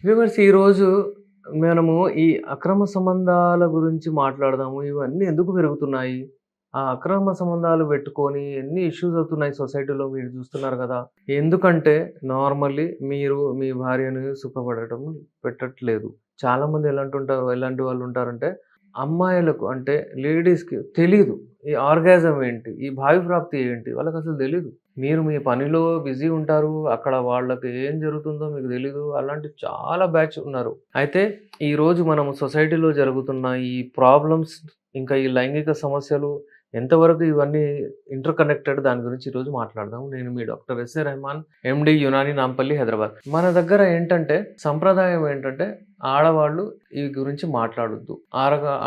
Viewers ఈరోజు మనము ఈ అక్రమ సంబంధాల గురించి మాట్లాడదాము. ఇవన్నీ ఎందుకు పెరుగుతున్నాయి? ఆ అక్రమ సంబంధాలు పెట్టుకొని ఎన్ని ఇష్యూస్ అవుతున్నాయి సొసైటీలో మీరు చూస్తున్నారు గదా! ఎందుకంటే నార్మల్లీ మీరు మీ భార్యని సుఖపడటం పెట్టట్లేదు. చాలామంది ఎలాంటి వాళ్ళుంటారంటే అమ్మాయిలకు అంటే లేడీస్‌కి తెలీదు. ఈ ఆర్గాజం ఏంటి? ఈ భావి ప్రాప్తి ఏంటి? వాళ్ళకసలు తెలీదు. మీరు మీ పనిలో బిజీ ఉంటారు. అక్కడ వాళ్ళకి ఏం జరుగుతుందో మీకు తెలీదు. అలాంటి చాలా బ్యాచ్ ఉన్నారు. అయితే ఈరోజు మనము సొసైటీలో జరుగుతున్న ఈ ప్రాబ్లమ్స్, ఇంకా ఈ లైంగిక సమస్యలు ఎంతవరకు ఇవన్నీ ఇంటర్ కనెక్టెడ్ దాని గురించి ఈరోజు మాట్లాడదాం. నేను మీ doctor SA Rehman, MD Unani Nampally, Hyderabad. మన దగ్గర ఏంటంటే సంప్రదాయం ఏంటంటే ఆడవాళ్ళు ఈ గురించి మాట్లాడొద్దు.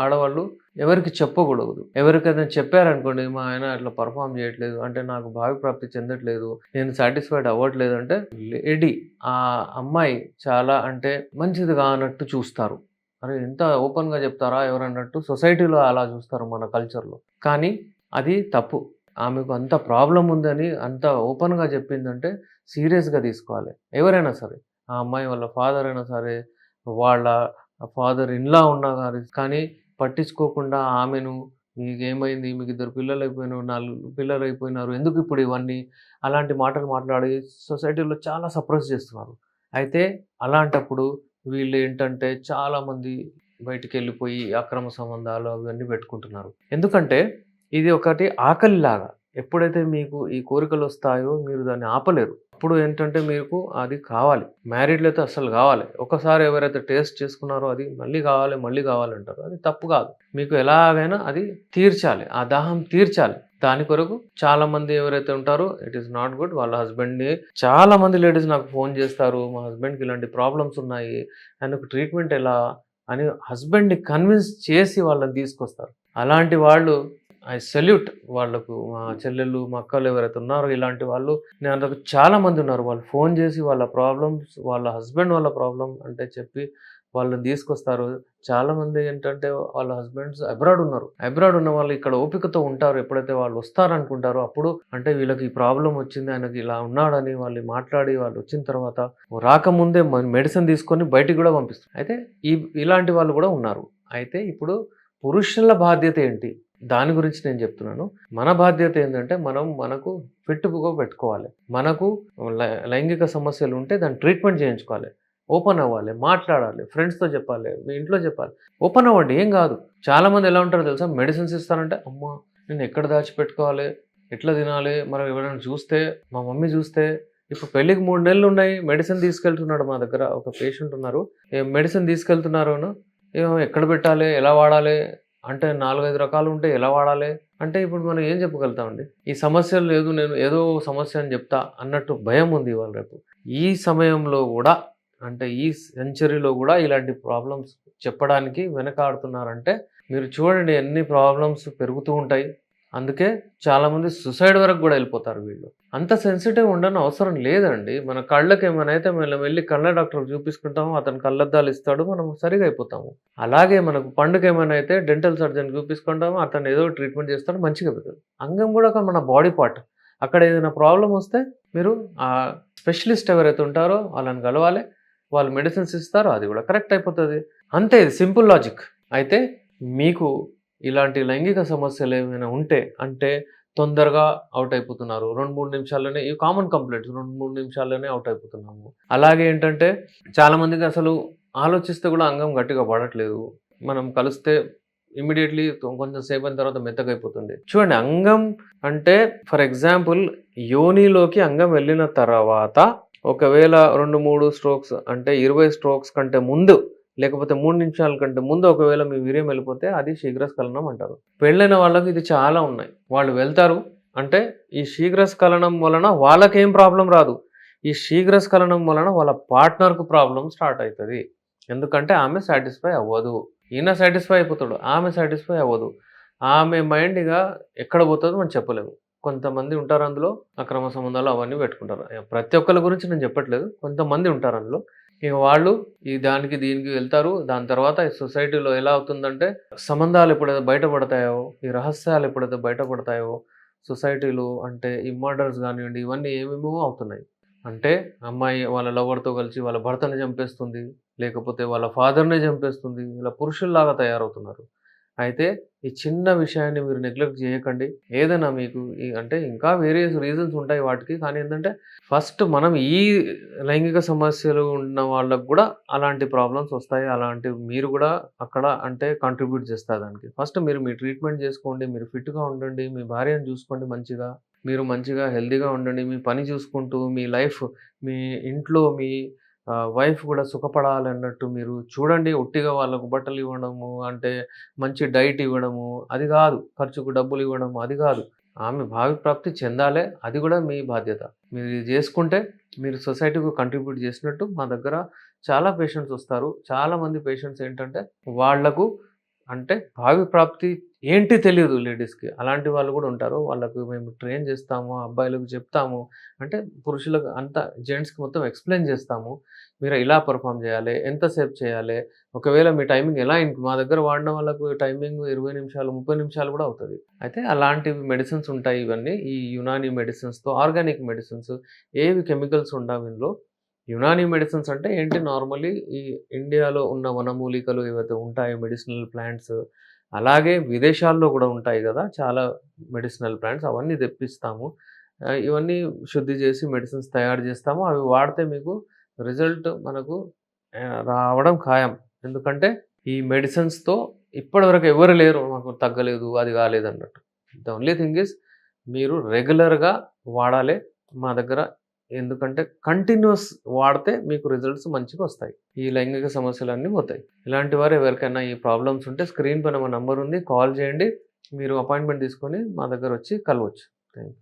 ఆడవాళ్ళు ఎవరికీ చెప్పకూడదు. ఎవరికైనా చెప్పారనుకోండి, మా ఆయన అట్లా పెర్ఫార్మ్ చేయట్లేదు, అంటే నాకు భావి ప్రాప్తి చెందట్లేదు, నేను సాటిస్ఫైడ్ అవ్వట్లేదు అంటే లేడీ ఆ అమ్మాయి చాలా అంటే మంచిది కానట్టు చూస్తారు. అరే! ఇంత ఓపెన్‌గా చెప్తారా ఎవరన్నట్టు సొసైటీలో అలా చూస్తారు మన కల్చర్‌లో. కానీ అది తప్పు. ఆమెకు అంత ప్రాబ్లమ్ ఉందని అంత ఓపెన్‌గా చెప్పిందంటే సీరియస్‌గా తీసుకోవాలి. ఎవరైనా సరే. ఆ అమ్మాయి వాళ్ళ ఫాదర్ అయినా సరే, వాళ్ళ ఫాదర్ ఇన్ లా ఉన్నా కానీ పట్టించుకోకుండా ఆమెను మీకేమైంది? మీకిద్దరు పిల్లలయిపోయినారు, 4 పిల్లలయిపోయినారు. ఎందుకిప్పుడు ఇవన్నీ? అలాంటి మాటలు మాట్లాడి సొసైటీలో చాలా సప్రెస్ చేస్తున్నారు. అయితే అలాంటప్పుడు వీళ్ళేంటంటే చాలామంది బయటికెళ్ళిపోయి అక్రమ సంబంధాలు అవన్నీ పెట్టుకుంటున్నారు. ఎందుకంటే ఇది ఒకటి ఆకలిలాగా. ఎప్పుడైతే మీకు ఈ కోరికలొస్తాయో మీరు దాన్ని ఆపలేరు. అప్పుడు ఏంటంటే మీకు అది కావాలి. మ్యారీడ్‌లో అయితే అస్సలు కావాలి. ఒకసారి ఎవరైతే టేస్ట్ చేసుకున్నారో అది మళ్ళీ కావాలి, మళ్ళీ కావాలంటారు. అది తప్పు కాదు. మీకు ఎలాగైనా అది తీర్చాలి. ఆ దాహం తీర్చాలి. దాని కొరకు చాలామంది ఎవరైతే ఉంటారో ఇట్ ఈస్ నాట్ గుడ్. వాళ్ళ హస్బెండ్‌ని చాలామంది లేడీస్ నాకు ఫోన్ చేస్తారు. మా హస్బెండ్‌కి ఇలాంటి ప్రాబ్లమ్స్ ఉన్నాయి. ఆయనకు ట్రీట్మెంట్ ఎలా? అని హస్బెండ్‌ని కన్విన్స్ చేసి వాళ్ళని తీసుకొస్తారు. అలాంటి వాళ్ళు ఐ సెల్యూట్ వాళ్ళకు. మా చెల్లెళ్ళు, మా అక్కలు ఎవరైతే ఉన్నారో ఇలాంటి వాళ్ళు నా దగ్గర చాలా మంది ఉన్నారు. వాళ్ళు ఫోన్ చేసి వాళ్ళ ప్రాబ్లమ్స్, వాళ్ళ హస్బెండ్ వాళ్ళ ప్రాబ్లమ్ అంటే చెప్పి వాళ్ళని తీసుకొస్తారు. చాలామంది ఏంటంటే వాళ్ళ హస్బెండ్స్ అబ్రాడ్ ఉన్నారు. అబ్రాడ్ ఉన్న వాళ్ళు ఇక్కడ ఓపికతో ఉంటారు. ఎప్పుడైతే వాళ్ళు వస్తారనుకుంటారో అప్పుడు అంటే వీళ్ళకి ఈ ప్రాబ్లమ్ వచ్చింది, ఆయనకి ఇలా ఉన్నాడని వాళ్ళు మాట్లాడి వాళ్ళు వచ్చిన తర్వాత రాకముందే మెడిసిన్ తీసుకొని బయటికి కూడా పంపిస్తారు. అయితే ఇలాంటి వాళ్ళు కూడా ఉన్నారు. అయితే ఇప్పుడు పురుషుల బాధ్యత ఏంటి? దాని గురించి నేను చెప్తున్నాను. మన బాధ్యత ఏందంటే మనకు ఫిట్‌గా పెట్టుకోవాలి. మనకు లైంగిక సమస్యలు ఉంటే దాన్ని ట్రీట్మెంట్ చేయించుకోవాలి. ఓపెన్ అవ్వాలి. మాట్లాడాలి. ఫ్రెండ్స్‌తో చెప్పాలి. మీ ఇంట్లో చెప్పాలి. ఓపెన్ అవ్వండి. ఏం గాదు. చాలామంది ఎలా ఉంటారో తెలుసా? మెడిసిన్స్ ఇస్తారంటే, అమ్మా! నేను ఎక్కడ దాచిపెట్టుకోవాలి? ఎట్లా తినాలి? మరి ఎవరైనా చూస్తే, మా మమ్మీ చూస్తే, ఇప్పుడు పెళ్ళికి 3 నెలలున్నాయి. మెడిసిన్ తీసుకెళ్తున్నాడు మా దగ్గర ఒక పేషెంట్ ఉన్నారు. మెడిసిన్ తీసుకెళ్తున్నారును. ఏమో ఎక్కడ పెట్టాలి? ఎలా వాడాలి? అంటే 4, 5 రకాలుంటాయి. ఎలా వాడాలి? అంటే ఇప్పుడు మనం ఏం చెప్పగలుగుతామండి? ఈ సమస్యలు లేదు, నేను ఏదో సమస్య అని చెప్తా అన్నట్టు భయం ఉంది ఇవాళ రేపు. ఈ సమయంలో గూడా అంటే ఈ సెంచరీలో గూడా ఇలాంటి ప్రాబ్లమ్స్ చెప్పడానికి వెనకాడుతున్నారంటే మీరు చూడండి ఎన్ని ప్రాబ్లమ్స్ పెరుగుతూ ఉంటాయి. అందుకే చాలామంది సూసైడ్ వరకు గూడా ఎళ్ళిపోతారు వీళ్ళు. అంత సెన్సిటివ్ ఉండనవసరం లేదండి. మన కళ్ళకేమైనా అయితే మనం వెళ్లి కళ్ళ డాక్టర్‌కి చూపించుకుంటాము. అతను కళ్ళద్దాలు ఇస్తాడు. మనం సరిగా అయిపోతాము. అలాగే మనకు పండుకేమైనా అయితే డెంటల్ సర్జన్‌కి చూపించుకుంటాము. అతను ఏదో ట్రీట్మెంట్ చేస్తాడు. మంచిగా అయిపోతది. అంగం గూడా ఒక మన బాడీ పార్ట్. అక్కడ ఏదైనా ప్రాబ్లమ్ వస్తే మీరు స్పెషలిస్ట్ ఎవరైతే ఉంటారో వాళ్ళని కలవాలి. వాళ్ళు మెడిసిన్స్ ఇస్తారు. అది గూడా కరెక్ట్ అయిపోతది. అంతే, ఇది సింపుల్ లాజిక్. అయితే మీకు ఇలాంటి లైంగిక సమస్యలేమైనా ఉంటే అంటే తొందరగా ఔట్ అయిపోతున్నారు. 2, 3 నిమిషాల్లోనే ఇవి కామన్ కంప్లెయింట్స్. 2, 3 నిమిషాల్లోనే ఔట్ అయిపోతున్నాము. అలాగే ఏంటంటే చాలామందికి అసలు ఆలోచిస్తే గూడా అంగం గట్టిగా పడట్లేదు. మనం కలిస్తే ఇమ్మీడియేట్‌లీ కొంచెం సేపయిన తర్వాత మెత్తగైపోతుంది. చూడండి, అంగం అంటే ఫర్ ఎగ్జాంపుల్ యోనిలోకి అంగం వెళ్ళిన తర్వాత ఒకవేళ 2, 3 స్ట్రోక్స్ అంటే 20 స్ట్రోక్స్ కంటే ముందు లేకపోతే 3 నిమిషాల కంటే ముందు ఒకవేళ మీ వీర్యం వెళ్ళిపోతే అది శీఘ్రస్ఖలనం అంటారు. పెళ్ళైన వాళ్ళకి ఇది చాలా ఉన్నాయి. వాళ్ళు వెళ్తారు. అంటే ఈ శీఘ్రస్ఖలనం వలన వాళ్ళకేం ప్రాబ్లమ్ రాదు. ఈ శీఘ్రస్ఖలనం వలన వాళ్ళ పార్ట్నర్‌కు ప్రాబ్లమ్ స్టార్ట్ అయితది. ఎందుకంటే ఆమె సాటిస్ఫై అవ్వదు. ఈయన సాటిస్ఫై అయిపోతాడు. ఆమె సాటిస్ఫై అవ్వదు. ఆమె మైండ్ ఇగ ఎక్కడ పోతదో మనం చెప్పలేము. కొంతమంది ఉంటారు అందులో అక్రమ సంబంధాలు అవన్నీ పెట్టుకుంటారు. ప్రతి ఒక్కళ్ళ గురించి నేను చెప్పట్లేదు. కొంతమంది ఉంటారు అందులో. ఇక వాళ్ళు దానికి దీనికి వెళ్తారు. దాని తర్వాత ఈ సొసైటీలో ఎలా అవుతుందంటే సంబంధాలు ఎప్పుడైతే బయటపడతాయో, ఈ రహస్యాలు ఎప్పుడైతే బయటపడతాయో సొసైటీలో అంటే ఈ మర్డర్స్ గానివ్వండి, ఇవన్నీ ఏమేమో అవుతున్నాయి. అంటే అమ్మాయి వాళ్ళ లవర్‌తో కలిసి వాళ్ళ భర్తని చంపేస్తుంది. లేకపోతే వాళ్ళ ఫాదర్‌నే చంపేస్తుంది. ఇలా పురుషుల్లాగా తయారవుతున్నారు. అయితే ఈ చిన్న విషయాన్ని మీరు నెగ్లెక్ట్ చేయకండి. ఏదైనా మీకు అంటే ఇంకా వేరియస్ రీజన్స్ ఉంటాయి వాటికి. కానీ ఏందంటే ఫస్ట్ మనం ఈ లైంగిక సమస్యలు ఉన్న వాళ్ళకి గూడా అలాంటి ప్రాబ్లమ్స్ వస్తాయి. అలాంటివి మీరు గూడా అక్కడ అంటే కాంట్రిబ్యూట్ చేస్తారు దానికి. ఫస్ట్ మీరు మీ ట్రీట్మెంట్ చేసుకోండి. మీరు ఫిట్‌గా ఉండండి. మీ భార్యను చూసుకోండి మంచిగా. మీరు మంచిగా హెల్తీగా ఉండండి. మీ పని చూసుకుంటూ మీ లైఫ్ మీ ఇంట్లో మీ వైఫ్ గూడా సుఖపడాలన్నట్టు మీరు చూడండి. ఉట్టిగా వాళ్ళకు బట్టలివ్వడము, అంటే మంచి డైట్ ఇవ్వడము, అది గాదు. ఖర్చుకు డబ్బులివ్వడము అది గాదు. ఆమె భావిప్రాప్తి చెందాలే. అది గూడా మీ బాధ్యత. మీరు ఇది జేసుకుంటే మీరు సొసైటీకి కంట్రిబ్యూట్ జేసినట్టు. మా దగ్గర చాలా పేషెంట్స్ వస్తారు. చాలామంది పేషెంట్స్ ఏంటంటే వాళ్ళకు అంటే భావి ప్రాప్తి ఏంటి తెలీదు లేడీస్‌కి. అలాంటి వాళ్ళు గూడా ఉంటారు. వాళ్ళకు మేము ట్రైన్ జేస్తాము. అబ్బాయిలకు చెప్తాము. అంటే పురుషులకు అంతా జెంట్స్‌కి మొత్తం ఎక్స్‌ప్లెయిన్ జేస్తాము. మీరు ఇలా పెర్ఫార్మ్ జేయాలి. ఎంతసేపు చేయాలి. ఒకవేళ మీ టైమింగ్ ఎలా మా దగ్గర వాడిన వాళ్ళకు టైమింగ్ 20 నిమిషాలు, 30 నిమిషాలు గూడా అవుతది. అయితే అలాంటివి మెడిసిన్స్ ఉంటాయి ఇవన్నీ. ఈ యునాని మెడిసిన్స్‌తో ఆర్గానిక్ మెడిసిన్స్ ఏవి కెమికల్స్ ఉండవు ఇందులో. యునాని మెడిసిన్స్ అంటే ఏంటి నార్మల్లీ ఈ ఇండియాలో ఉన్న వనమూలికలు ఏవైతే ఉంటాయో మెడిసినల్ ప్లాంట్స్, అలాగే విదేశాల్లో గూడా ఉంటాయి గదా! చాలా మెడిసినల్ ప్లాంట్స్ అవన్నీ తెప్పిస్తాము. ఇవన్నీ శుద్ధి చేసి మెడిసిన్స్ తయారు జేస్తాము. అవి వాడితే మీకు రిజల్ట్ మనకు రావడం ఖాయం. ఎందుకంటే ఈ మెడిసిన్స్‌తో ఇప్పటివరకు ఎవరు లేరు మాకు తగ్గలేదు, అది కాలేదన్నట్టు. ద ఓన్లీ థింగ్ ఈజ్ మీరు రెగ్యులర్‌గా వాడాలి మా దగ్గర. ఎందుకంటే కంటిన్యూయస్ వాడితే మీకు రిజల్ట్స్ మంచిగొస్తాయి. ఈ లైంగిక సమస్యలన్నీ పోతాయి. ఇలాంటి వారు ఎవరికైనా ఈ ప్రాబ్లమ్స్ ఉంటే స్క్రీన్ పైన మా నంబర్ ఉంది. కాల్ చేయండి. మీరు అపాయింట్‌మెంట్ తీసుకొని మా దగ్గరొచ్చి కలవచ్చు. Thank you.